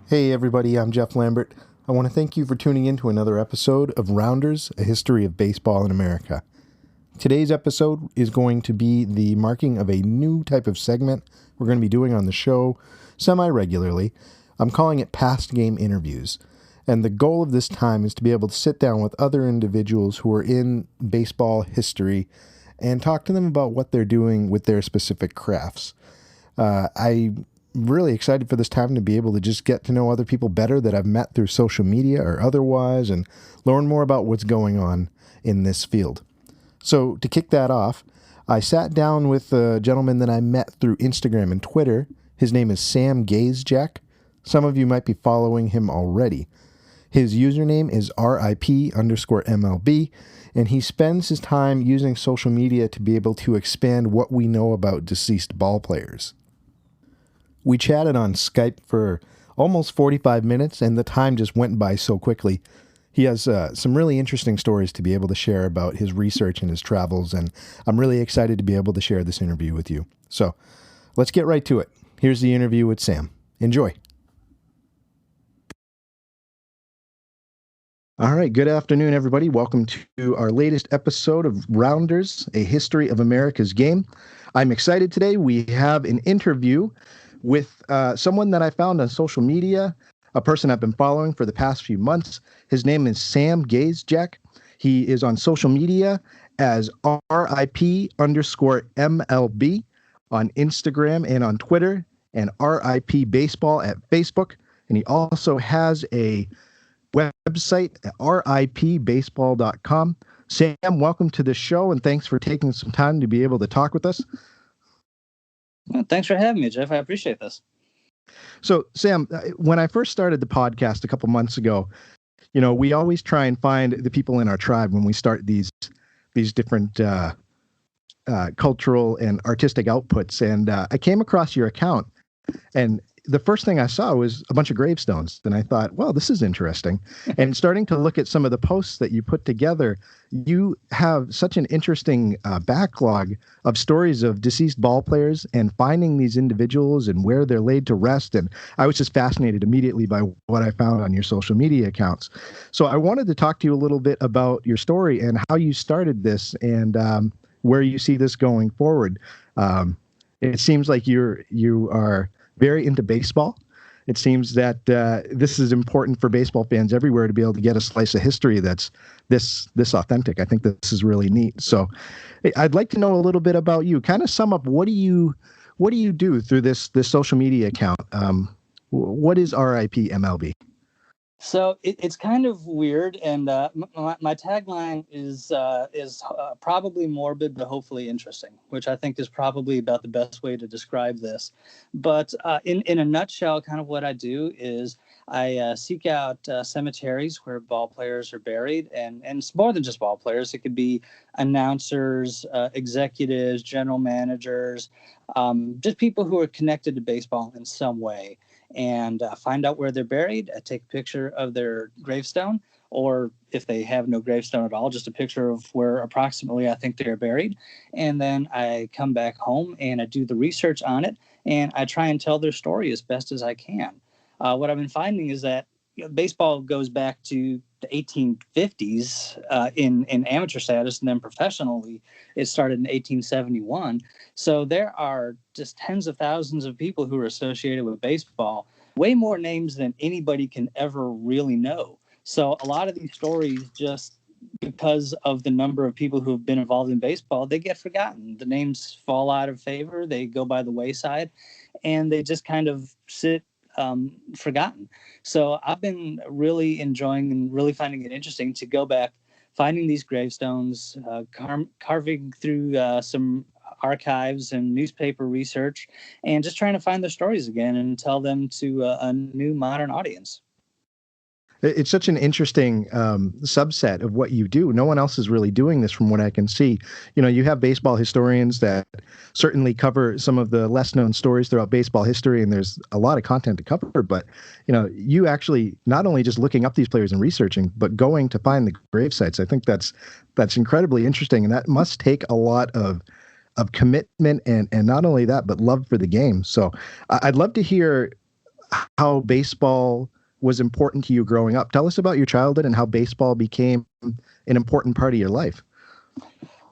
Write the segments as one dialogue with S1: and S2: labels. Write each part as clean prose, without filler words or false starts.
S1: Hey everybody, I'm Jeff Lambert. I want to thank you for tuning in to another episode of Rounders, a history of baseball in America. Today's episode is going to be the marking of a new type of segment we're going to be doing on the show semi-regularly. I'm calling it Pastgame Interviews. And the goal of this time is to be able to sit down with other individuals who are in baseball history and talk to them about what they're doing with their specific crafts. I'm really excited for this time to be able to just get to know other people better that I've met through social media or otherwise and learn more about what's going on in this field. So to kick that off, I sat down with a gentleman that I met through Instagram and Twitter. His name is Sam Gazdziak. Some of you might be following him already. His username is RIP_MLB, and he spends his time using social media to be able to expand what we know about deceased ball players. We chatted on Skype for almost 45 minutes, and the time just went by so quickly. He has some really interesting stories to be able to share about his research and his travels, and I'm really excited to be able to share this interview with you. So let's get right to it. Here's the interview with Sam. Enjoy. All right, good afternoon, everybody. Welcome to our latest episode of Rounders, a history of America's game. I'm excited today. We have an interview with someone that I found on social media, a person I've been following for the past few months. His name is Sam Gazdziak. He is on social media as RIP_MLB on Instagram and on Twitter, and RIP Baseball at Facebook. And he also has a website at ripbaseball.com. Sam, welcome to the show, and thanks for taking some time to be able to talk with us.
S2: Well, thanks for having me, Jeff. I appreciate this.
S1: So, Sam, when I first started the podcast a couple months ago, we always try and find the people in our tribe when we start these different cultural and artistic outputs. And I came across your account, and the first thing I saw was a bunch of gravestones. And I thought, well, this is interesting. And starting to look at some of the posts that you put together, you have such an interesting backlog of stories of deceased ball players and finding these individuals and where they're laid to rest. And I was just fascinated immediately by what I found on your social media accounts. So I wanted to talk to you a little bit about your story and how you started this and where you see this going forward. It seems like you are very into baseball. It seems that this is important for baseball fans everywhere to be able to get a slice of history that's this authentic. I think this is really neat. So I'd like to know a little bit about you. Kind of sum up, what do you do through this social media account? What is RIP MLB?
S2: So it's kind of weird, and my tagline is probably morbid but hopefully interesting, which I think is probably about the best way to describe this. But in a nutshell, kind of what I do is I seek out cemeteries where ball players are buried, and it's more than just ball players. It could be announcers, executives, general managers, just people who are connected to baseball in some way. And find out where they're buried. I take a picture of their gravestone, or if they have no gravestone at all, just a picture of where approximately I think they're buried. And then I come back home and I do the research on it, and I try and tell their story as best as I can. What I've been finding is that baseball goes back to the 1850s in amateur status, and then professionally it started in 1871. So there are just tens of thousands of people who are associated with baseball, way more names than anybody can ever really know. So a lot of these stories, just because of the number of people who have been involved in baseball, they get forgotten. The names fall out of favor, they go by the wayside, and they just kind of sit forgotten. So I've been really enjoying and really finding it interesting to go back, finding these gravestones, carving through some archives and newspaper research, and just trying to find their stories again and tell them to a new modern audience.
S1: It's such an interesting subset of what you do. No one else is really doing this from what I can see. You have baseball historians that certainly cover some of the less known stories throughout baseball history, and there's a lot of content to cover. But, you actually not only just looking up these players and researching, but going to find the grave sites. I think that's incredibly interesting, and that must take a lot of commitment and not only that, but love for the game. So I'd love to hear how baseball was important to you growing up. Tell us about your childhood and how baseball became an important part of your life.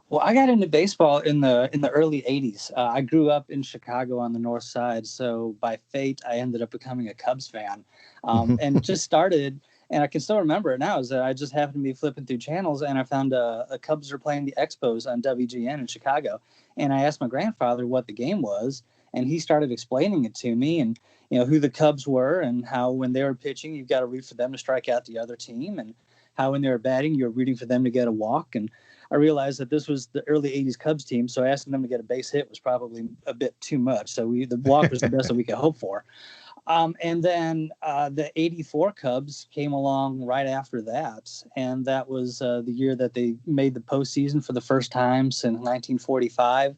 S2: Well, I got into baseball in the early '80s. I grew up in Chicago on the north side, so by fate, I ended up becoming a Cubs fan, and just started. And I can still remember it now. Is that I just happened to be flipping through channels, and I found a Cubs were playing the Expos on WGN in Chicago, and I asked my grandfather what the game was, and he started explaining it to me, and who the Cubs were, and how when they were pitching, you've got to root for them to strike out the other team, and how when they were batting, you're rooting for them to get a walk, and I realized that this was the early '80s Cubs team, so asking them to get a base hit was probably a bit too much. So the walk was the best that we could hope for. And then the '84 Cubs came along right after that, and that was the year that they made the postseason for the first time since 1945.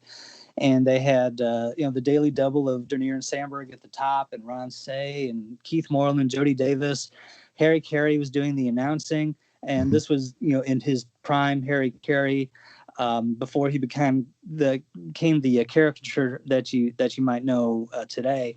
S2: And they had the daily double of Dernier and Sandberg at the top, and Ron Say and Keith Moreland, Jody Davis. Harry Carey was doing the announcing, and this was in his prime. Harry Carey, before he became the caricature that you might know today.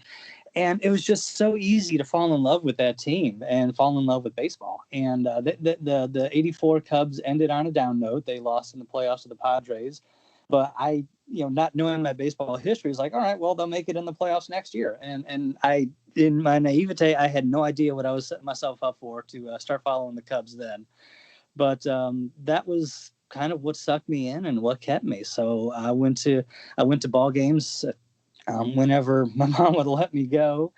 S2: And it was just so easy to fall in love with that team and fall in love with baseball. And the '84 Cubs ended on a down note. They lost in the playoffs to the Padres. But I, not knowing my baseball history, was like, all right, well, they'll make it in the playoffs next year. And I, in my naivete, I had no idea what I was setting myself up for to start following the Cubs then. But that was kind of what sucked me in and what kept me. So I went to ball games whenever my mom would let me go,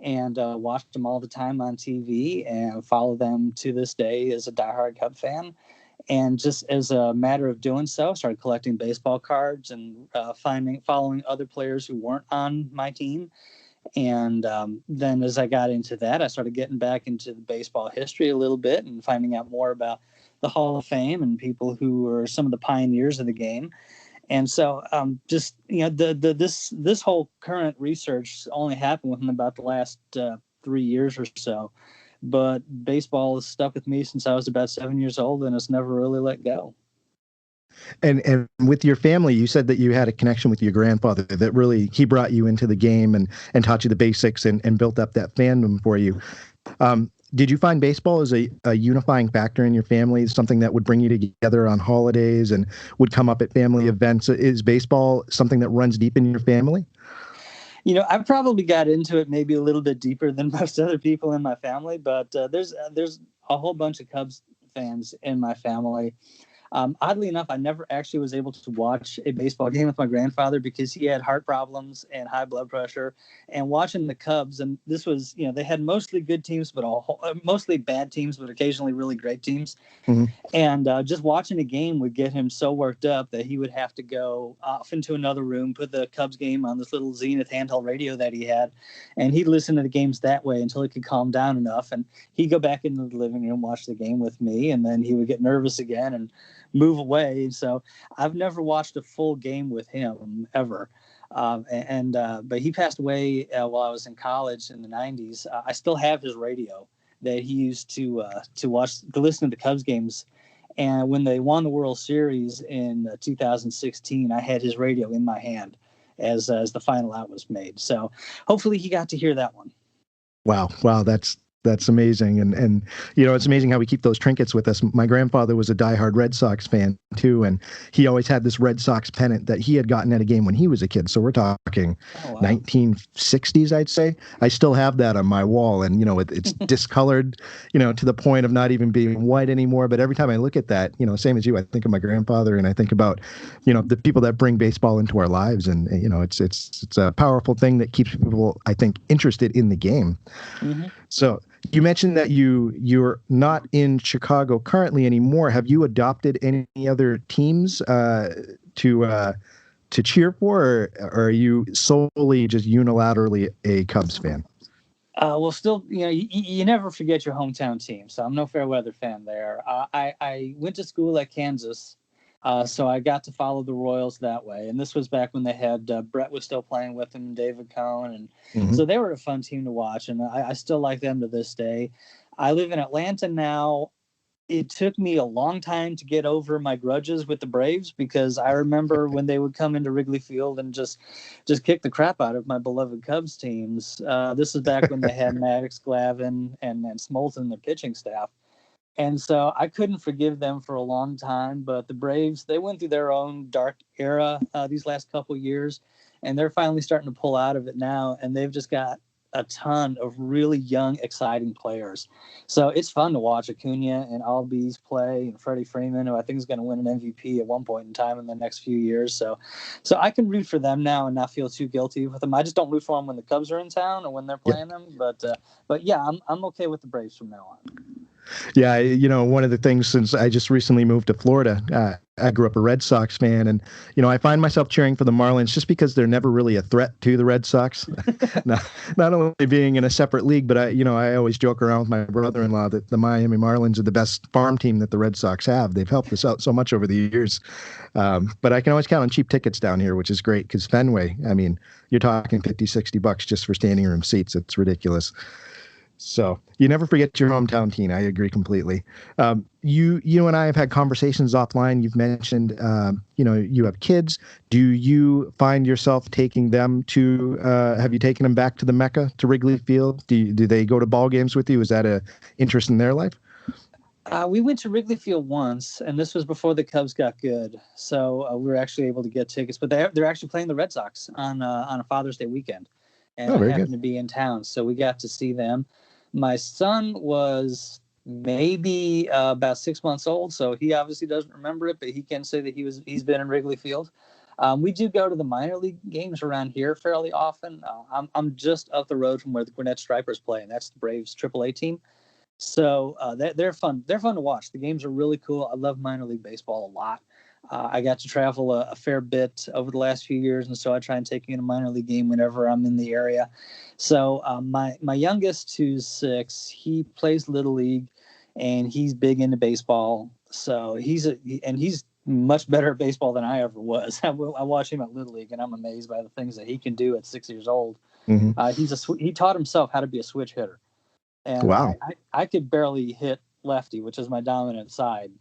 S2: and watched them all the time on TV and follow them to this day as a diehard Cub fan. And just as a matter of doing so, started collecting baseball cards and following other players who weren't on my team. And then as I got into that, I started getting back into the baseball history a little bit and finding out more about the Hall of Fame and people who were some of the pioneers of the game. And so, just this whole current research only happened within about the last 3 years or so. But baseball has stuck with me since I was about 7 years old, and it's never really let go.
S1: And with your family, you said that you had a connection with your grandfather that really he brought you into the game and taught you the basics and built up that fandom for you. Did you find baseball as a unifying factor in your family, something that would bring you together on holidays and would come up at family events? Is baseball something that runs deep in your family?
S2: I probably got into it maybe a little bit deeper than most other people in my family, but there's a whole bunch of Cubs fans in my family. Oddly enough, I never actually was able to watch a baseball game with my grandfather because he had heart problems and high blood pressure. And watching the Cubs, and this was, they had mostly good teams, but mostly bad teams, but occasionally really great teams. Mm-hmm. And just watching a game would get him so worked up that he would have to go off into another room, put the Cubs game on this little Zenith handheld radio that he had, and he'd listen to the games that way until he could calm down enough. And he'd go back into the living room, watch the game with me, and then he would get nervous again and move away. So I've never watched a full game with him ever. But he passed away while I was in college in the '90s. I still have his radio that he used to listen to the Cubs games. And when they won the World Series in 2016, I had his radio in my hand as the final out was made. So hopefully he got to hear that one.
S1: Wow, that's amazing. And it's amazing how we keep those trinkets with us. My grandfather was a diehard Red Sox fan too, and he always had this Red Sox pennant that he had gotten at a game when he was a kid. So we're talking 1960s, I'd say. I still have that on my wall, and it's discolored, to the point of not even being white anymore. But every time I look at that, same as you, I think of my grandfather, and I think about, the people that bring baseball into our lives, and it's a powerful thing that keeps people, I think, interested in the game. Mm-hmm. So you mentioned that you're not in Chicago currently anymore. Have you adopted any other teams to cheer for, or are you solely just unilaterally a Cubs fan?
S2: Well, still, you never forget your hometown team. So I'm no fair weather fan there. I went to school at Kansas, so I got to follow the Royals that way. And this was back when they had Brett was still playing with them, David Cohn, and so they were a fun team to watch. And I still like them to this day. I live in Atlanta now. it took me a long time to get over my grudges with the Braves, because I remember when they would come into Wrigley Field and just kick the crap out of my beloved Cubs teams. This is back when they had Maddox, Glavine, and Smoltz in their pitching staff. And so I couldn't forgive them for a long time. But the Braves, they went through their own dark era these last couple of years, and they're finally starting to pull out of it now. And they've just got a ton of really young, exciting players. So it's fun to watch Acuna and Albies play, and Freddie Freeman, who I think is going to win an MVP at one point in time in the next few years. So I can root for them now and not feel too guilty with them. I just don't root for them when the Cubs are in town or when they're playing them. But yeah, I'm okay with the Braves from now on.
S1: Yeah, one of the things, since I just recently moved to Florida, I grew up a Red Sox fan, and I find myself cheering for the Marlins just because they're never really a threat to the Red Sox. not only being in a separate league, but I always joke around with my brother-in-law that the Miami Marlins are the best farm team that the Red Sox have. They've helped us out so much over the years. But I can always count on cheap tickets down here, which is great, because Fenway, I mean, you're talking $50-$60 just for standing room seats. It's ridiculous. So you never forget your hometown team. I agree completely. You and I have had conversations offline. You've mentioned, you have kids. Do you find yourself taking them to, have you taken them back to the Mecca, to Wrigley Field? Do they go to ball games with you? Is that a interest in their life?
S2: We went to Wrigley Field once, and this was before the Cubs got good. So we were actually able to get tickets, but they're actually playing the Red Sox on a Father's Day weekend. And I happened to be in town, so we got to see them. My son was maybe about 6 months old, so he obviously doesn't remember it, but he can say that he's been in Wrigley Field. We do go to the minor league games around here fairly often. I'm just up the road from where the Gwinnett Stripers play, and that's the Braves AAA team. So they're fun. They're fun to watch. The games are really cool. I love minor league baseball a lot. I got to travel a fair bit over the last few years, and so I try and take in a minor league game whenever I'm in the area. So my youngest, who's 6, he plays Little League, and he's big into baseball. So he's much better at baseball than I ever was. I watch him at Little League, and I'm amazed by the things that he can do at 6 years old. Mm-hmm. He taught himself how to be a switch hitter. And
S1: wow.
S2: I could barely hit lefty, which is my dominant side,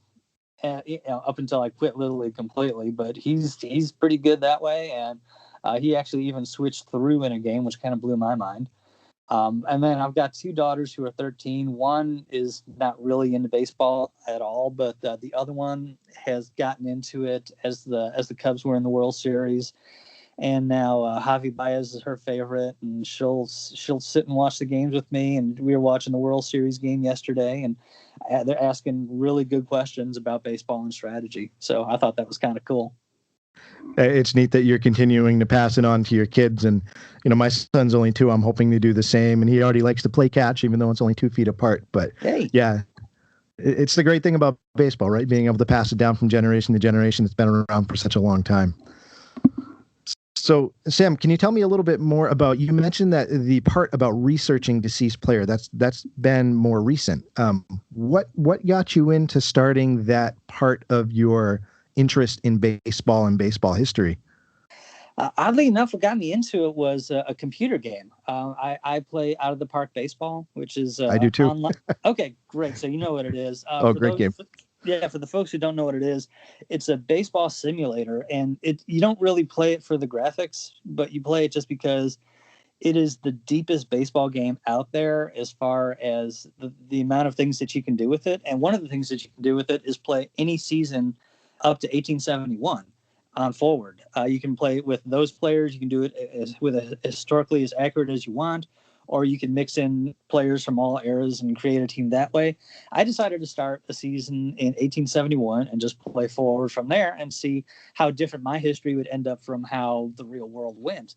S2: and, up until I quit Little League completely. But he's pretty good that way, and he actually even switched through in a game, which kind of blew my mind. And then I've got 2 daughters who are 13. One is not really into baseball at all, but the other one has gotten into it as the Cubs were in the World Series. And now Javi Baez is her favorite, and she'll sit and watch the games with me. And we were watching the World Series game yesterday, and they're asking really good questions about baseball and strategy. So I thought that was kind of cool.
S1: It's neat that you're continuing to pass it on to your kids. And, my son's only 2. I'm hoping to do the same. And he already likes to play catch, even though it's only 2 feet apart. But yeah, it's the great thing about baseball, right? Being able to pass it down from generation to generation. It's been around for such a long time. So, Sam, can you tell me a little bit more about, you mentioned that the part about researching deceased player, that's been more recent. What got you into starting that part of your interest in baseball and baseball history?
S2: Oddly enough, what got me into it was a computer game. I play Out of the Park Baseball, which is
S1: I do too.
S2: Online. Okay, great. So you know what it is.
S1: Great game.
S2: Yeah, for the folks who don't know what it is, it's a baseball simulator, and you don't really play it for the graphics, but you play it just because it is the deepest baseball game out there as far as the amount of things that you can do with it. And one of the things that you can do with it is play any season up to 1871 on forward. You can play with those players. You can do it historically as accurate as you want, or you can mix in players from all eras and create a team that way. I decided to start a season in 1871 and just play forward from there and see how different my history would end up from how the real world went.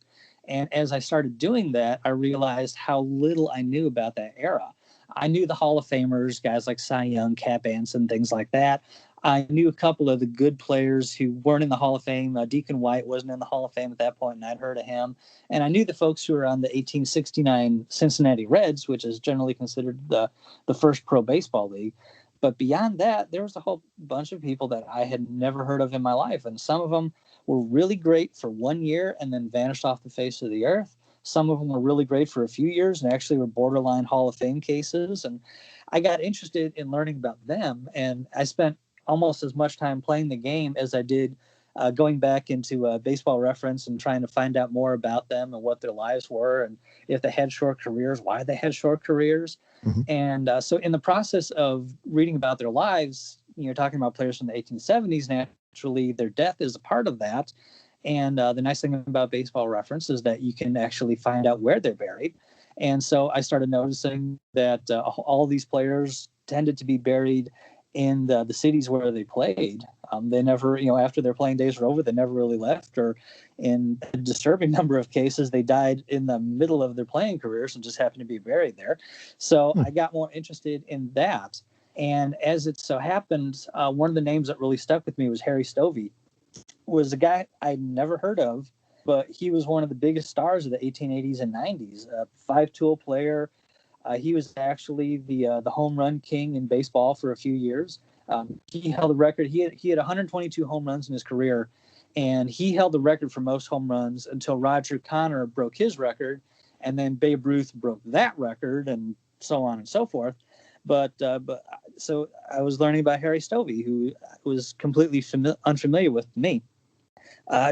S2: And as I started doing that, I realized how little I knew about that era. I knew the Hall of Famers, guys like Cy Young, Cap Anson, things like that. I knew a couple of the good players who weren't in the Hall of Fame. Deacon White wasn't in the Hall of Fame at that point, and I'd heard of him. And I knew the folks who were on the 1869 Cincinnati Reds, which is generally considered the first pro baseball league. But beyond that, there was a whole bunch of people that I had never heard of in my life. And some of them were really great for 1 year and then vanished off the face of the earth. Some of them were really great for a few years and actually were borderline Hall of Fame cases. And I got interested in learning about them, and I spent almost as much time playing the game as I did going back into Baseball Reference and trying to find out more about them and what their lives were, and if they had short careers, why they had short careers.
S1: Mm-hmm.
S2: And so in the process of reading about their lives, you're talking about players from the 1870s, naturally their death is a part of that. And the nice thing about Baseball Reference is that you can actually find out where they're buried. And so I started noticing that all these players tended to be buried in the cities where they played. They never, after their playing days were over, they never really left, or in a disturbing number of cases, they died in the middle of their playing careers and just happened to be buried there. So I got more interested in that. And as it so happened, one of the names that really stuck with me was Harry Stovey, was a guy I'd never heard of, but he was one of the biggest stars of the 1880s and 90s. A five-tool player. He was actually the home run king in baseball for a few years. He held a record. He had 122 home runs in his career, and he held the record for most home runs until Roger Connor broke his record, and then Babe Ruth broke that record, and so on and so forth. But so I was learning about Harry Stovey, who was completely unfamiliar with me.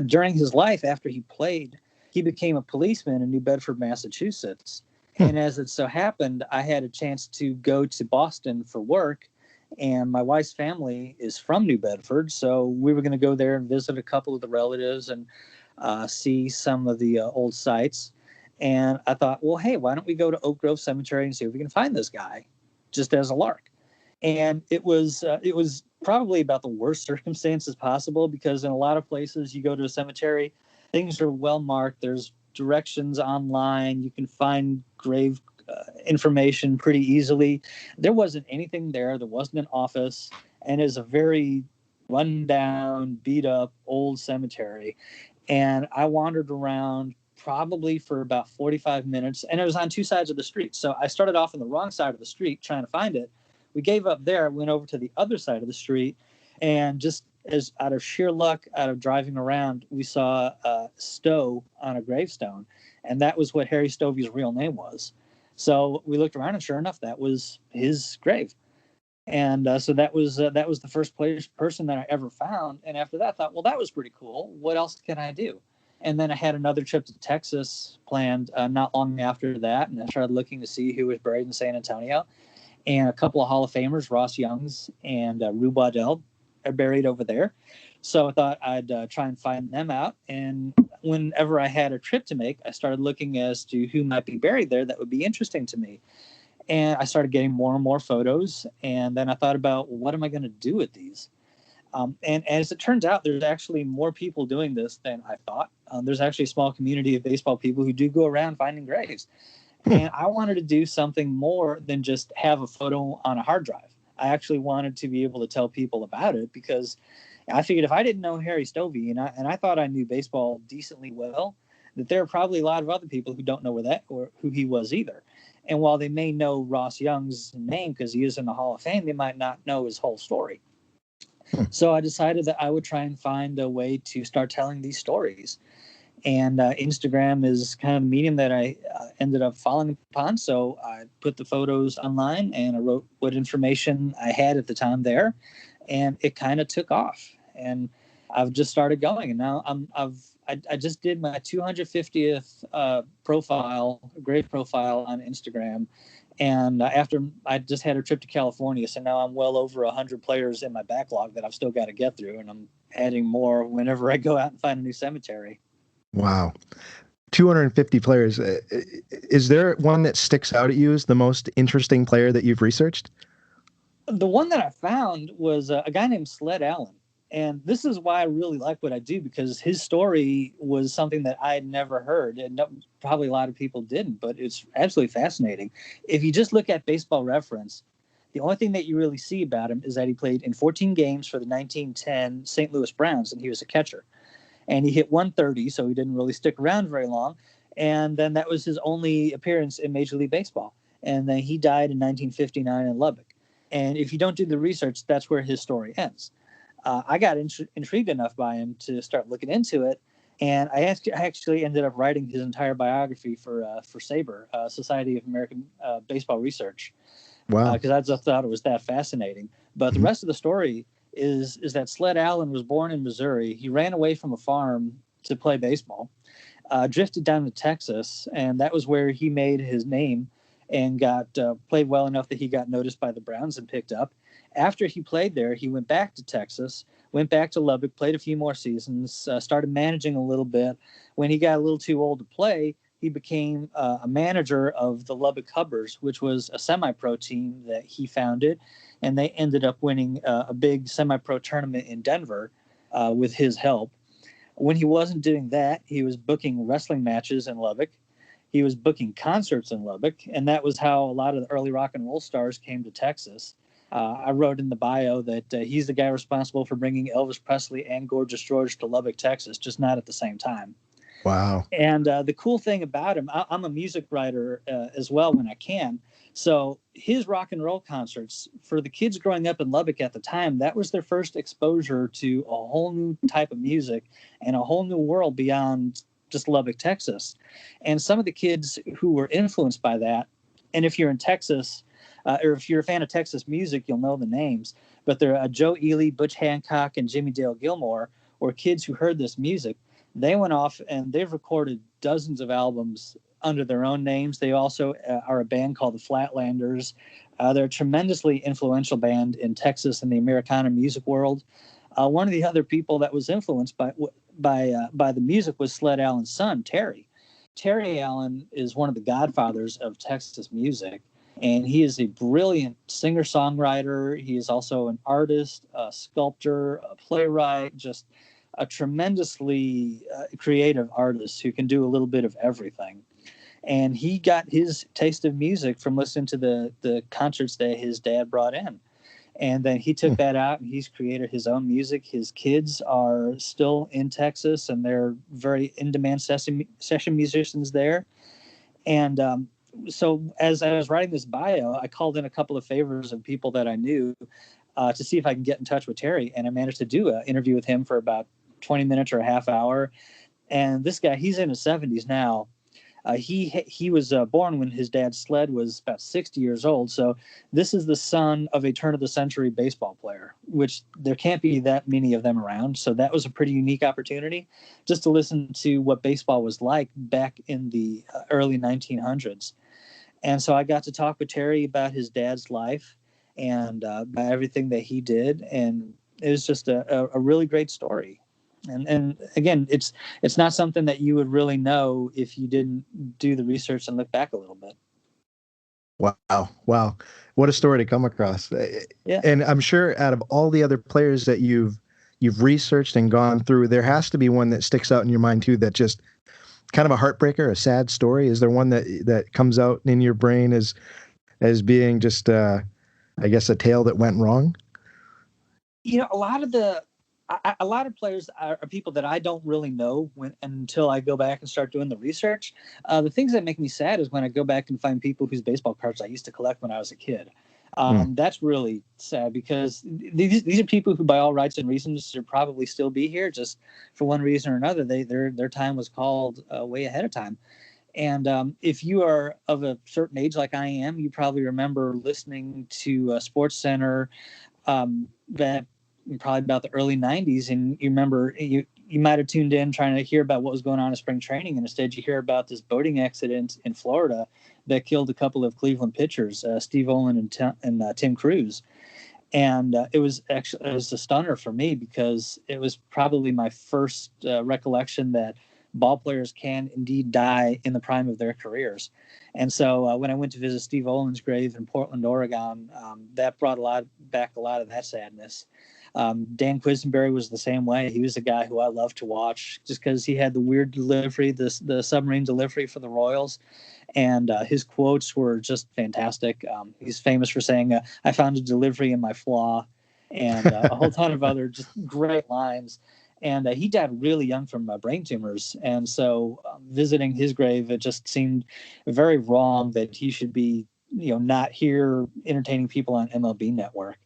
S2: During his life, after he played, he became a policeman in New Bedford, Massachusetts. And as it so happened, I had a chance to go to Boston for work, and my wife's family is from New Bedford, so we were going to go there and visit a couple of the relatives and see some of the old sites. And I thought, well, hey, why don't we go to Oak Grove Cemetery and see if we can find this guy, just as a lark. And it was probably about the worst circumstances possible, because in a lot of places you go to a cemetery, things are well marked. There's directions online. You can find grave information pretty easily. There wasn't anything there. There wasn't an office, and it's a very rundown, beat up old cemetery. And I wandered around probably for about 45 minutes, and it was on two sides of the street. So I started off on the wrong side of the street trying to find it. We gave up there, went over to the other side of the street, and just as out of sheer luck, out of driving around, we saw a Stowe on a gravestone, and that was what Harry Stovey's real name was. So we looked around, and sure enough, that was his grave. And so that was the first person that I ever found. And after that, I thought, well, that was pretty cool. What else can I do? And then I had another trip to Texas planned not long after that, and I started looking to see who was buried in San Antonio. And a couple of Hall of Famers, Ross Youngs and Rube Waddell, are buried over there. So I thought I'd try and find them out. And whenever I had a trip to make, I started looking as to who might be buried there that would be interesting to me. And I started getting more and more photos. And then I thought about, well, what am I going to do with these? And as it turns out, there's actually more people doing this than I thought. There's actually a small community of baseball people who do go around finding graves. And I wanted to do something more than just have a photo on a hard drive. I actually wanted to be able to tell people about it, because I figured if I didn't know Harry Stovey, and I thought I knew baseball decently well, that there are probably a lot of other people who don't know or who he was either. And while they may know Ross Young's name because he is in the Hall of Fame, they might not know his whole story. So I decided that I would try and find a way to start telling these stories. And Instagram is kind of a medium that I ended up falling upon. So I put the photos online, and I wrote what information I had at the time there, and it kind of took off. And I've just started going, and now I just did my 250th grave profile on Instagram. And after I just had a trip to California, so now I'm well over 100 players in my backlog that I've still got to get through, and I'm adding more whenever I go out and find a new cemetery.
S1: Wow. 250 players. Is there one that sticks out at you as the most interesting player that you've researched?
S2: The one that I found was a guy named Sled Allen. And this is why I really like what I do, because his story was something that I had never heard, and probably a lot of people didn't, but it's absolutely fascinating. If you just look at Baseball Reference, the only thing that you really see about him is that he played in 14 games for the 1910 St. Louis Browns, and he was a catcher. And he hit 130, so he didn't really stick around very long. And then that was his only appearance in Major League Baseball. And then he died in 1959 in Lubbock. And if you don't do the research, that's where his story ends. I got intrigued enough by him to start looking into it, and I actually ended up writing his entire biography for SABR, Society of American Baseball Research.
S1: Wow.
S2: because I just thought it was that fascinating. But the
S1: Mhm.
S2: rest of the story is that Sled Allen was born in Missouri. He ran away from a farm to play baseball, drifted down to Texas, and that was where he made his name and got played well enough that he got noticed by the Browns and picked up. After he played there, he went back to Texas, went back to Lubbock, played a few more seasons, started managing a little bit. When he got a little too old to play, he became a manager of the Lubbock Hubbers, which was a semi-pro team that he founded, and they ended up winning a big semi-pro tournament in Denver with his help. When he wasn't doing that, he was booking wrestling matches in Lubbock. He was booking concerts in Lubbock, and that was how a lot of the early rock and roll stars came to Texas. I wrote in the bio that he's the guy responsible for bringing Elvis Presley and Gorgeous George to Lubbock, Texas, just not at the same time.
S1: Wow.
S2: And the cool thing about him, I'm a music writer as well when I can. So his rock and roll concerts for the kids growing up in Lubbock at the time, that was their first exposure to a whole new type of music and a whole new world beyond just Lubbock, Texas. And some of the kids who were influenced by that, and if you're in Texas, or if you're a fan of Texas music, you'll know the names. But they're Joe Ely, Butch Hancock, and Jimmy Dale Gilmore, were kids who heard this music. They went off and they've recorded dozens of albums under their own names. They also are a band called the Flatlanders. They're a tremendously influential band in Texas and the Americana music world. One of the other people that was influenced by the music was Sled Allen's son, Terry. Terry Allen is one of the godfathers of Texas music, and he is a brilliant singer-songwriter. He is also an artist, a sculptor, a playwright, just a tremendously creative artist who can do a little bit of everything. And he got his taste of music from listening to the concerts that his dad brought in. And then he took that out and he's created his own music. His kids are still in Texas and they're very in demand session musicians there. And so as I was writing this bio, I called in a couple of favors of people that I knew to see if I can get in touch with Terry. And I managed to do an interview with him for about 20 minutes or a half hour. And this guy, he's in his 70s now. He was born when his dad Sled was about 60 years old. So this is the son of a turn of the century baseball player, which there can't be that many of them around. So that was a pretty unique opportunity just to listen to what baseball was like back in the early 1900s. And so I got to talk with Terry about his dad's life and about everything that he did. And it was just a really great story. And again, it's not something that you would really know if you didn't do the research and look back a little bit.
S1: Wow. Wow. What a story to come across.
S2: Yeah.
S1: And I'm sure out of all the other players that you've researched and gone through, there has to be one that sticks out in your mind too, that just kind of a heartbreaker, a sad story. Is there one that comes out in your brain as being just I guess a tale that went wrong?
S2: You know, a lot of players are people that I don't really know until I go back and start doing the research. The things that make me sad is when I go back and find people whose baseball cards I used to collect when I was a kid. That's really sad because these are people who, by all rights and reasons, should probably still be here. Just for one reason or another, their time was called way ahead of time. And if you are of a certain age like I am, you probably remember listening to Sports Center that probably about the early 90s, and you remember you might have tuned in trying to hear about what was going on in spring training, and instead you hear about this boating accident in Florida that killed a couple of Cleveland pitchers, Steve Olin and Tim Cruz. And it was a stunner for me because it was probably my first recollection that ball players can indeed die in the prime of their careers. And so when I went to visit Steve Olin's grave in Portland, Oregon, that brought back a lot of that sadness. Dan Quisenberry was the same way. He was a guy who I loved to watch just because he had the weird delivery, the submarine delivery for the Royals. And his quotes were just fantastic. He's famous for saying, I found a delivery in my flaw, and a whole ton of other just great lines. And he died really young from brain tumors. And so visiting his grave, it just seemed very wrong that he should be, not here entertaining people on MLB Network.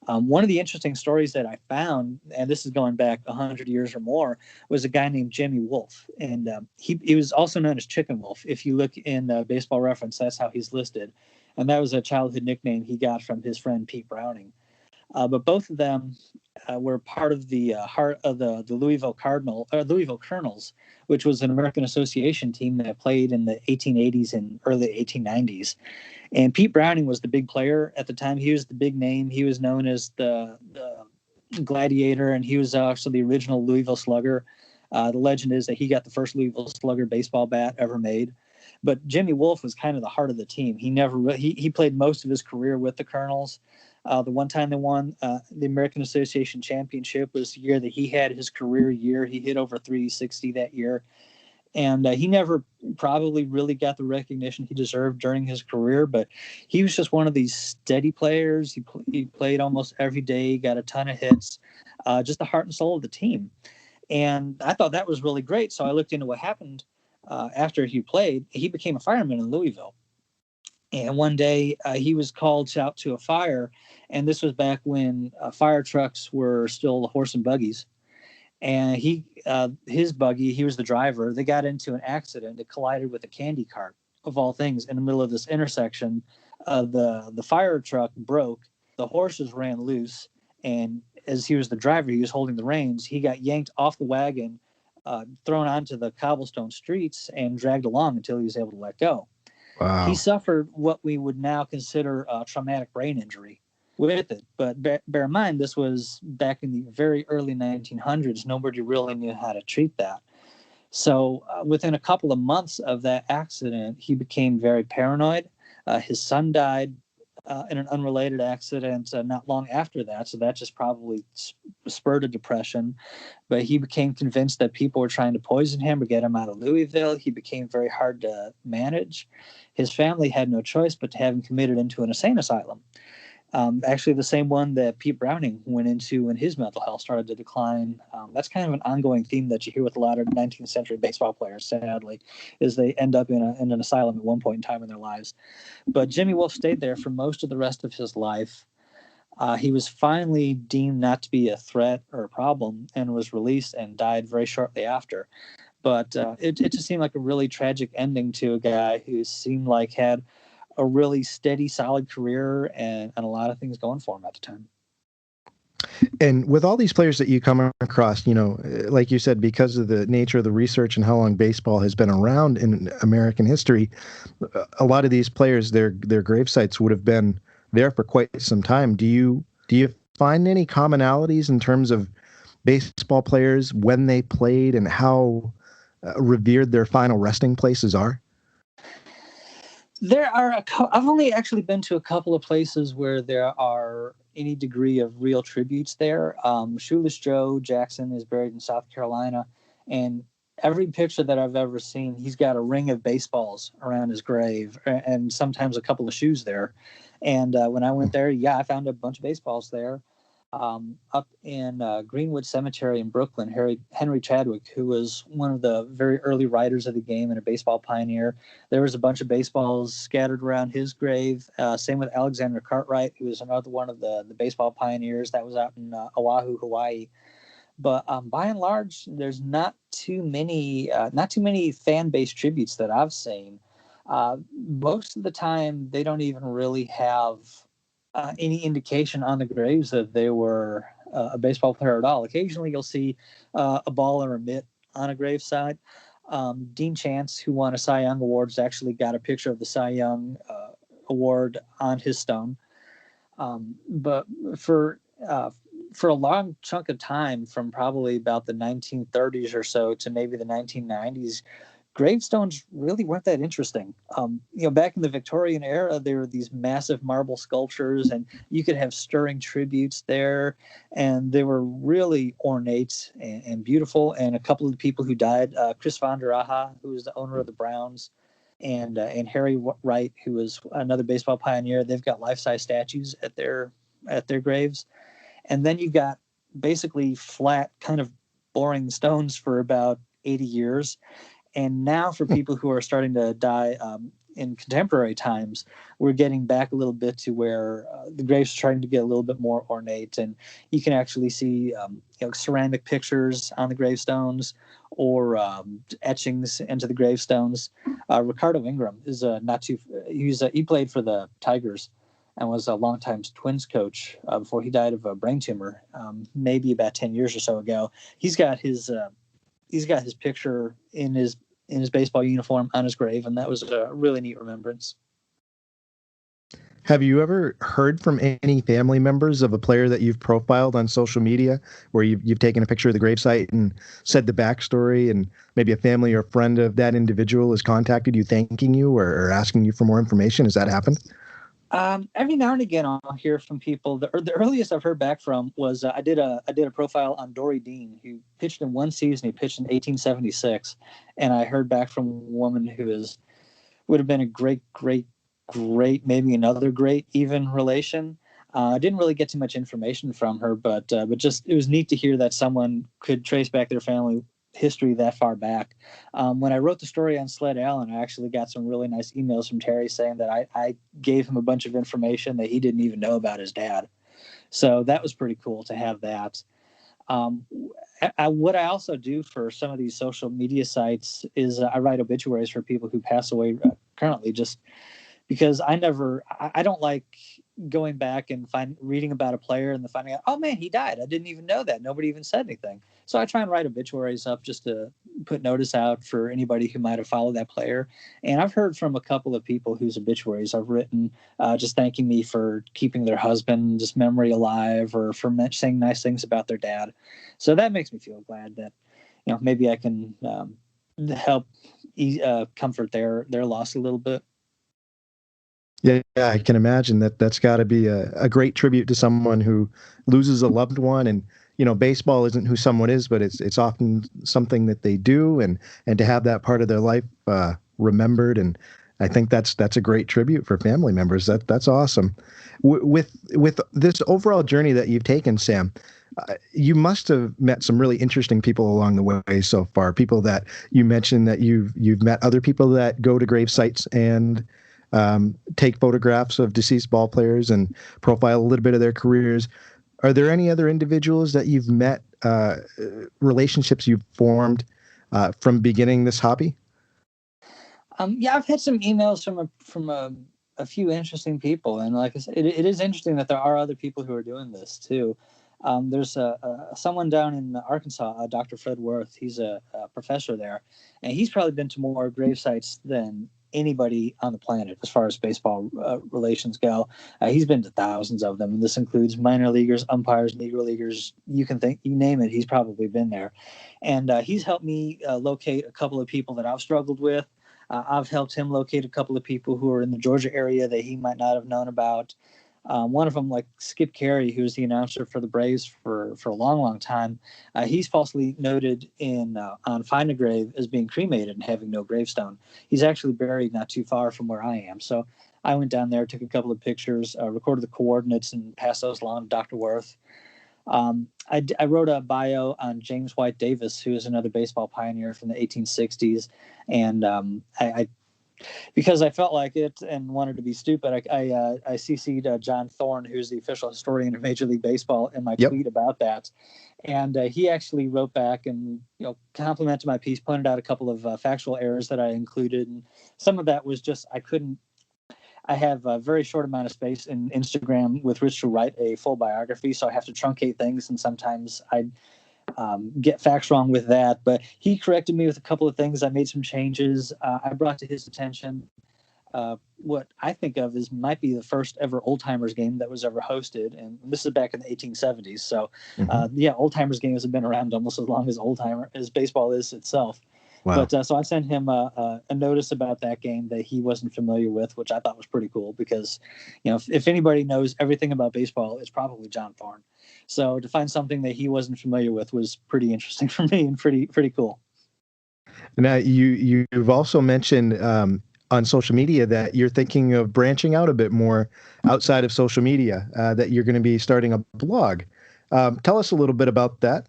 S2: One of the interesting stories that I found, and this is going back 100 years or more, was a guy named Jimmy Wolf. And he was also known as Chicken Wolf. If you look in Baseball Reference, that's how he's listed. And that was a childhood nickname he got from his friend Pete Browning. But both of them were part of the heart of the Louisville Colonels, which was an American Association team that played in the 1880s and early 1890s. And Pete Browning was the big player at the time. He was the big name. He was known as the Gladiator, and he was also the original Louisville Slugger. The legend is that he got the first Louisville Slugger baseball bat ever made. But Jimmy Wolf was kind of the heart of the team. He played most of his career with the Colonels. The one time they won the American Association Championship was the year that he had his career year. He hit over 360 that year. And he never probably really got the recognition he deserved during his career, but he was just one of these steady players. He played almost every day, got a ton of hits, just the heart and soul of the team. And I thought that was really great. So I looked into what happened after he played. He became a fireman in Louisville. And one day he was called out to a fire. And this was back when fire trucks were still horse and buggies. And his buggy, he was the driver. They got into an accident. It collided with a candy cart, of all things, in the middle of this intersection. The fire truck broke. The horses ran loose, and as he was the driver, he was holding the reins. He got yanked off the wagon, thrown onto the cobblestone streets, and dragged along until he was able to let go.
S1: Wow.
S2: He suffered what we would now consider a traumatic brain injury with it. But bear in mind, this was back in the very early 1900s. Nobody really knew how to treat that. So within a couple of months of that accident, he became very paranoid. His son died in an unrelated accident not long after that. So that just probably spurred a depression. But he became convinced that people were trying to poison him or get him out of Louisville. He became very hard to manage. His family had no choice but to have him committed into an insane asylum. Actually, the same one that Pete Browning went into when his mental health started to decline. That's kind of an ongoing theme that you hear with a lot of 19th century baseball players, sadly, is they end up in an asylum at one point in time in their lives. But Jimmy Wolf stayed there for most of the rest of his life. He was finally deemed not to be a threat or a problem and was released and died very shortly after. But it just seemed like a really tragic ending to a guy who seemed like had a really steady, solid career and a lot of things going for him at the time.
S1: And with all these players that you come across, like you said, because of the nature of the research and how long baseball has been around in American history, a lot of these players, their grave sites would have been there for quite some time. Do you find any commonalities in terms of baseball players when they played and how revered their final resting places are?
S2: There are I've only actually been to a couple of places where there are any degree of real tributes there. Shoeless Joe Jackson is buried in South Carolina, and every picture that I've ever seen, he's got a ring of baseballs around his grave, and sometimes a couple of shoes there. And when I went there, I found a bunch of baseballs there. Up in Greenwood Cemetery in Brooklyn, Henry Chadwick, who was one of the very early writers of the game and a baseball pioneer, there was a bunch of baseballs scattered around his grave. Same with Alexander Cartwright, who was another one of the baseball pioneers. That was out in Oahu, Hawaii. But by and large, there's not too many fan-based tributes that I've seen. Most of the time, they don't even really have any indication on the graves that they were a baseball player at all. Occasionally, you'll see a ball or a mitt on a graveside. Dean Chance, who won a Cy Young Award, actually got a picture of the Cy Young Award on his stone. But for a long chunk of time, from probably about the 1930s or so to maybe the 1990s, gravestones really weren't that interesting. Back in the Victorian era, there were these massive marble sculptures, and you could have stirring tributes there, and they were really ornate and beautiful. And a couple of the people who died, Chris Von der Ahe, who was the owner of the Browns, and Harry Wright, who was another baseball pioneer, they've got life-size statues at their graves. And then you've got basically flat, kind of boring stones for about 80 years. And now for people who are starting to die, in contemporary times, we're getting back a little bit to where the graves are starting to get a little bit more ornate, and you can actually see ceramic pictures on the gravestones or etchings into the gravestones. Ricardo Ingram is not too. He played for the Tigers and was a longtime Twins coach before he died of a brain tumor, maybe about 10 years or so ago. He's got his picture in his baseball uniform on his grave, and that was a really neat remembrance.
S1: Have you ever heard from any family members of a player that you've profiled on social media, where you've taken a picture of the gravesite and said the backstory, and maybe a family or friend of that individual has contacted you thanking you or asking you for more information? Has that happened?
S2: Every now and again, I'll hear from people. The earliest I've heard back from was I did a profile on Dory Dean, who pitched in one season. He pitched in 1876, and I heard back from a woman who would have been a great, maybe another great even relation. I didn't really get too much information from her, but just it was neat to hear that someone could trace back their family history that far back. When I wrote the story on Sled Allen, I actually got some really nice emails from Terry saying that I gave him a bunch of information that he didn't even know about his dad. So that was pretty cool to have that. What I also do for some of these social media sites is I write obituaries for people who pass away currently, just because I don't like going back and reading about a player and then finding out, oh man, he died. I didn't even know that. Nobody even said anything. So I try and write obituaries up just to put notice out for anybody who might have followed that player. And I've heard from a couple of people whose obituaries I've written, just thanking me for keeping their husband's memory alive or for saying nice things about their dad. So that makes me feel glad that, maybe I can help comfort their loss a little bit.
S1: Yeah, I can imagine that's got to be a great tribute to someone who loses a loved one. And baseball isn't who someone is, but it's often something that they do, and to have that part of their life remembered. And I think that's a great tribute for family members. That's awesome. With this overall journey that you've taken, Sam, you must have met some really interesting people along the way so far. People that you mentioned that you've met other people that go to grave sites and take photographs of deceased ball players and profile a little bit of their careers. Are there any other individuals that you've met, relationships you've formed from beginning this hobby?
S2: Yeah, I've had some emails from a few interesting people, and like I said, it is interesting that there are other people who are doing this too. There's someone down in Arkansas, Dr. Fred Worth. He's a professor there, and he's probably been to more grave sites than anybody on the planet as far as baseball relations go. He's been to thousands of them, and this includes minor leaguers, umpires, Negro leaguers. You name it, he's probably been there. And he's helped me locate a couple of people that I've struggled with. I've helped him locate a couple of people who are in the Georgia area that he might not have known about. One of them, like Skip Carey, who was the announcer for the Braves for a long time, he's falsely noted on Find a Grave as being cremated and having no gravestone. He's actually buried not too far from where I am. So I went down there, took a couple of pictures, recorded the coordinates, and passed those along to Dr. Worth. I wrote a bio on James White Davis, who is another baseball pioneer from the 1860s, and I because I felt like it and wanted to be stupid, I CC'd John Thorne, who's the official historian of Major League Baseball, in my tweet about that. And he actually wrote back and complimented my piece, pointed out a couple of factual errors that I included. And some of that was just I have a very short amount of space in Instagram with which to write a full biography, so I have to truncate things, and sometimes I get facts wrong with that. But he corrected me with a couple of things. I made some changes. I brought to his attention what I think of as might be the first ever Old Timers game that was ever hosted, and this is back in the 1870s. So, Old Timers games have been around almost as long as baseball is itself. Wow. But so I sent him a notice about that game that he wasn't familiar with, which I thought was pretty cool because, if anybody knows everything about baseball, it's probably John Thorne. So to find something that he wasn't familiar with was pretty interesting for me and pretty cool.
S1: Now you've also mentioned on social media that you're thinking of branching out a bit more outside of social media, that you're going to be starting a blog. Tell us a little bit about that.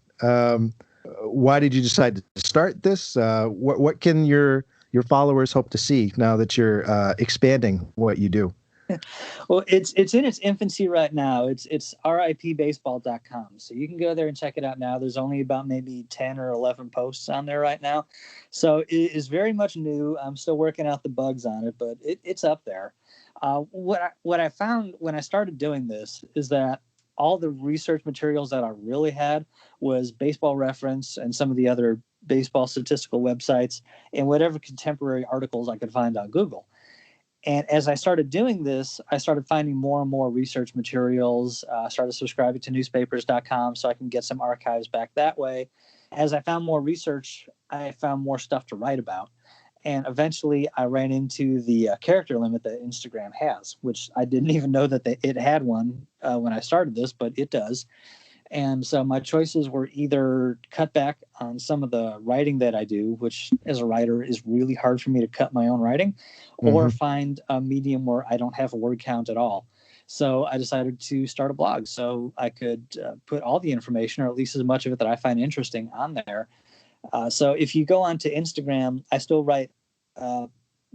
S1: Why did you decide to start this? What can your your followers hope to see now that you're expanding what you do?
S2: Well, it's in its infancy right now. It's ripbaseball.com. So you can go there and check it out now. There's only about maybe 10 or 11 posts on there right now. So it is very much new. I'm still working out the bugs on it, but it's up there. What I found when I started doing this is that all the research materials that I really had was Baseball Reference and some of the other baseball statistical websites and whatever contemporary articles I could find on Google. And as I started doing this, I started finding more and more research materials, started subscribing to newspapers.com so I can get some archives back that way. As I found more research, I found more stuff to write about. And eventually I ran into the character limit that Instagram has, which I didn't even know that it had one when I started this, but it does. And so my choices were either cut back on some of the writing that I do, which as a writer is really hard for me to cut my own writing, or find a medium where I don't have a word count at all. So I decided to start a blog so I could put all the information, or at least as much of it that I find interesting, on there. So if you go onto Instagram, I still write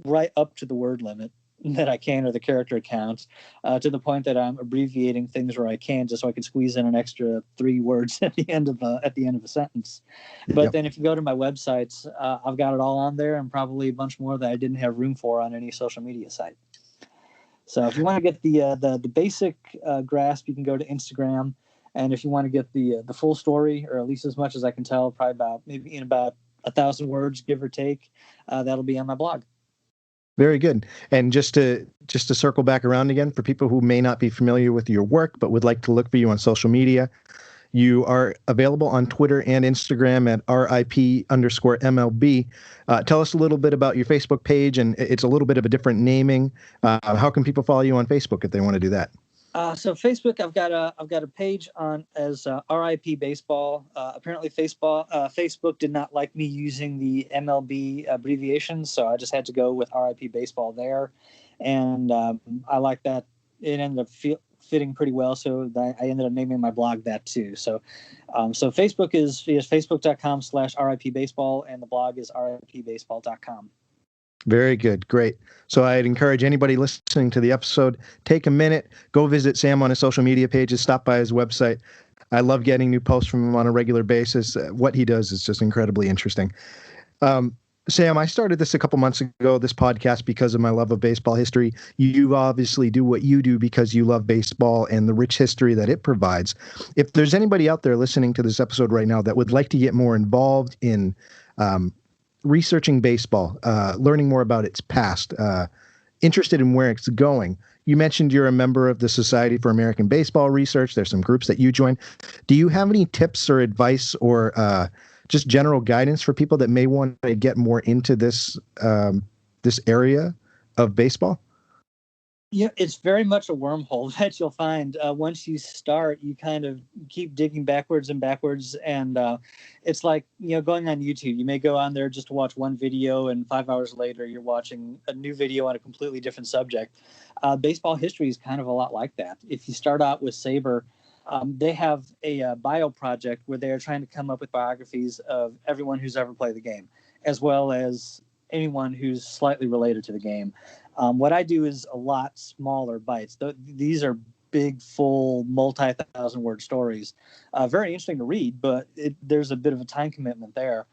S2: right up to the word limit that I can, or the character count, to the point that I'm abbreviating things where I can, just so I can squeeze in an extra 3 words at the end of a sentence. But then if you go to my websites, I've got it all on there, and probably a bunch more that I didn't have room for on any social media site. So if you want to get the basic grasp, you can go to Instagram. And if you want to get the full story, or at least as much as I can tell, probably about 1,000 words, give or take, that'll be on my blog.
S1: Very good. And just to circle back around again, for people who may not be familiar with your work but would like to look for you on social media, you are available on Twitter and Instagram at RIP_MLB. Tell us a little bit about your Facebook page, and it's a little bit of a different naming. How can people follow you on Facebook if they want to do that?
S2: So Facebook, I've got a page on as RIP Baseball. Apparently, Facebook did not like me using the MLB abbreviation, so I just had to go with RIP Baseball there, and I like that. It ended up fitting pretty well, so I ended up naming my blog that too. So Facebook is facebook.com/RIP Baseball, and the blog is ripbaseball.com.
S1: Very good. Great. So I'd encourage anybody listening to the episode, take a minute, go visit Sam on his social media pages, stop by his website. I love getting new posts from him on a regular basis. What he does is just incredibly interesting. Sam, I started this a couple months ago, this podcast, because of my love of baseball history. You obviously do what you do because you love baseball and the rich history that it provides. If there's anybody out there listening to this episode right now that would like to get more involved in researching baseball, learning more about its past, interested in where it's going. You mentioned you're a member of the Society for American Baseball Research. There's some groups that you join. Do you have any tips or advice or just general guidance for people that may want to get more into this area of baseball?
S2: Yeah, it's very much a wormhole that you'll find. Once you start, you kind of keep digging backwards and backwards. And it's like, going on YouTube. You may go on there just to watch one video, and 5 hours later, you're watching a new video on a completely different subject. Baseball history is kind of a lot like that. If you start out with Sabre, they have a bio project where they're trying to come up with biographies of everyone who's ever played the game, as well as anyone who's slightly related to the game. What I do is a lot smaller bites. These are big, full, multi-thousand word stories. Very interesting to read, but there's a bit of a time commitment there.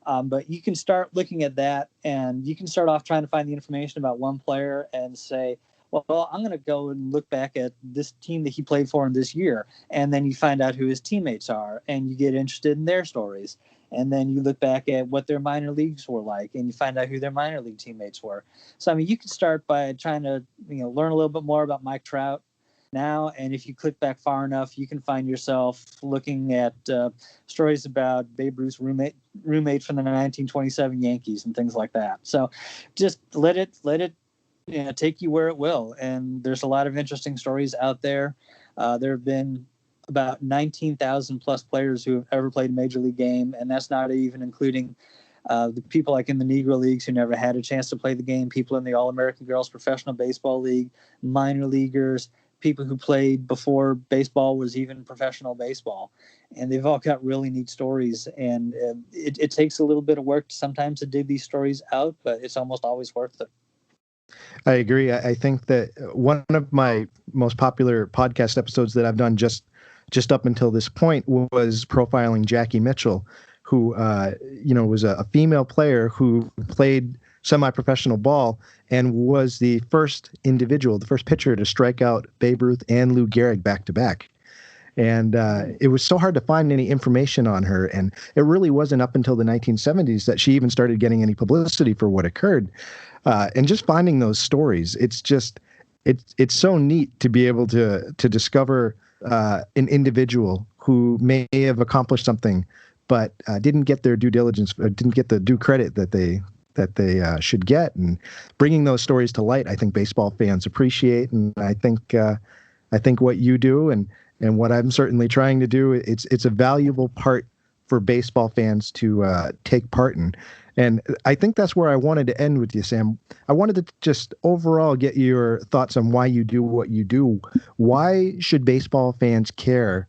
S2: But you can start looking at that, and you can start off trying to find the information about one player and say, well, I'm going to go and look back at this team that he played for in this year. And then you find out who his teammates are, and you get interested in their stories. And then you look back at what their minor leagues were like, and you find out who their minor league teammates were. So, you can start by trying to, learn a little bit more about Mike Trout now. And if you click back far enough, you can find yourself looking at stories about Babe Ruth's roommate from the 1927 Yankees and things like that. So just let it take you where it will. And there's a lot of interesting stories out there. There have been about 19,000 plus players who have ever played a major league game. And that's not even including the people like in the Negro Leagues who never had a chance to play the game, people in the All-American Girls Professional Baseball League, minor leaguers, people who played before baseball was even professional baseball, and they've all got really neat stories. And it takes a little bit of work sometimes to dig these stories out, but it's almost always worth it.
S1: I agree. I think that one of my most popular podcast episodes that I've done just up until this point was profiling Jackie Mitchell, who was a female player who played semi-professional ball and was the first pitcher to strike out Babe Ruth and Lou Gehrig back to back. And it was so hard to find any information on her. And it really wasn't up until the 1970s that she even started getting any publicity for what occurred. And just finding those stories, it's so neat to be able to discover an individual who may have accomplished something, but didn't get their due diligence, didn't get the due credit that they should get. And bringing those stories to light, I think baseball fans appreciate. And I think what you do and what I'm certainly trying to do, it's a valuable part for baseball fans to take part in. And I think that's where I wanted to end with you, Sam. I wanted to just overall get your thoughts on why you do what you do. Why should baseball fans care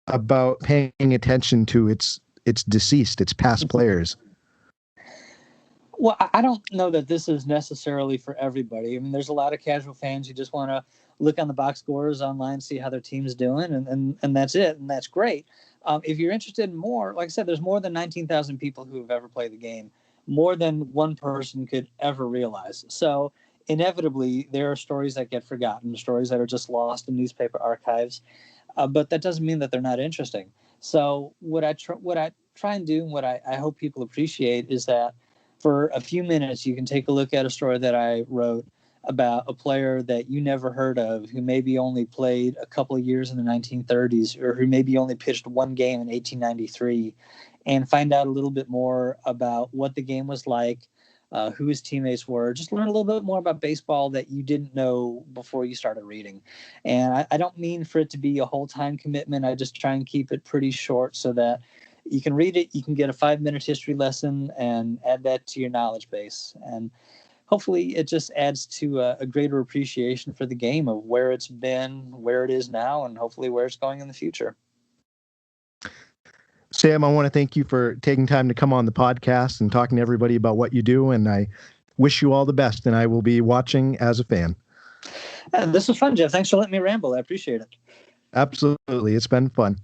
S1: about paying attention to its past players?
S2: Well, I don't know that this is necessarily for everybody. I mean, there's a lot of casual fans who just want to look on the box scores online, see how their team's doing, and that's it, and that's great. If you're interested in more, like I said, there's more than 19,000 people who have ever played the game, more than one person could ever realize. So inevitably, there are stories that get forgotten, stories that are just lost in newspaper archives, but that doesn't mean that they're not interesting. So what I try and do, and what I hope people appreciate, is that for a few minutes, you can take a look at a story that I wrote about a player that you never heard of, who maybe only played a couple of years in the 1930s, or who maybe only pitched one game in 1893, and find out a little bit more about what the game was like, who his teammates were, just learn a little bit more about baseball that you didn't know before you started reading. And I don't mean for it to be a whole time commitment. I just try and keep it pretty short so that you can read it, you can get a 5-minute history lesson and add that to your knowledge base. And hopefully it just adds to a greater appreciation for the game, of where it's been, where it is now, and hopefully where it's going in the future.
S1: Sam, I want to thank you for taking time to come on the podcast and talking to everybody about what you do. And I wish you all the best, and I will be watching as a fan.
S2: This was fun, Jeff. Thanks for letting me ramble. I appreciate it.
S1: Absolutely. It's been fun.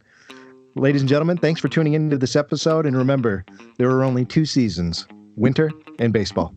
S1: Ladies and gentlemen, thanks for tuning into this episode. And remember, there are only 2 seasons, winter and baseball.